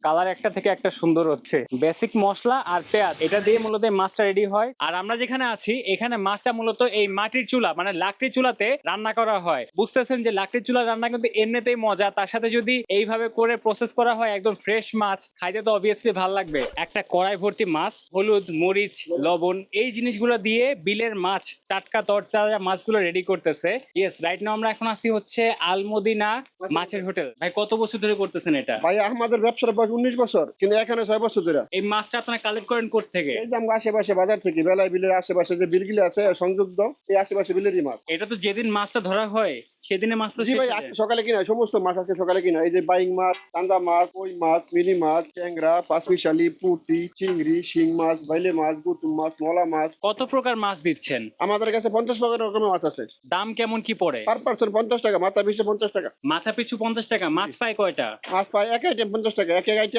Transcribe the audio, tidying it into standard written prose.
Colour একটা থেকে একটা সুন্দর হচ্ছে। বেসিক মশলা আর পেঁয়াজ এটা দিয়ে মূলত এই মাছটা রেডি হয়। আর আমরা যেখানে আছি এখানে মাছটা মূলত এই মাটির চুলা মানে লাকড়ির চুলাতে রান্না করা হয়। বুঝতেছেন যে লাকড়ির চুলা রান্না কিন্তু এমনিতেই মজা, তার সাথে যদি এইভাবে করে প্রসেস করা হয় একদম ফ্রেশ মাছ খাইতে তো অবভিয়াসলি ভালো লাগবে। একটা কড়াই ভর্তি মাছ, হলুদ, মরিচ, লবণ এই জিনিসগুলো দিয়ে বিলের মাছ, টাটকা তরতাজা মাছগুলো রেডি করতেছে। ইয়েস, রাইট নাও আমরা এখন আছি হচ্ছে আলমদিনা মাছের হোটেল। ভাই কত বছর ধরে করতেছেন এটা? ভাই আমাদের ব্যবসার বয়স 19 বছর, কিন্তু এখানে 6 বছর ধরে। এই মাছটা আপনারা কালেক্ট করেন কোথা থেকে? এই যে আমরা আশেপাশে বাজার থেকে, বেলায় বিলের আশেপাশে যে বিলগুলি আছে সংযুক্ত, এই আশেপাশে বিলেরই মাছ। এটা তো যেদিন মাছটা ধরা হয় সেদিনে মাছ তো জি শেষ ভাই, হয়ে আজকে যায়। সকালে কিনা সমস্ত মাছ, আজকে সকালে কিনা এই যে বাইং মাছ, চান্দা মাছ, কই মাছ, মিনি মাছ, ট্যাংরা, পাঁচমিশালি, পুঁটি, চিংড়ি, শিং মাছ, বাইলে মাছ, গুতুম মাছ, মলা মাছ। কত প্রকার মাছ দিচ্ছেন? আমাদের কাছে 50 প্রকার রকমের মাছ আছে। দাম কেমন কি পড়ে? পার পার্সন 50 টাকা, মাথা পিছু 50 টাকা। মাথা পিছু 50 টাকা। মাছ পায় কয়টা? মাছ পায় এক আইটেম 50 টাকা, এক এক আইটেম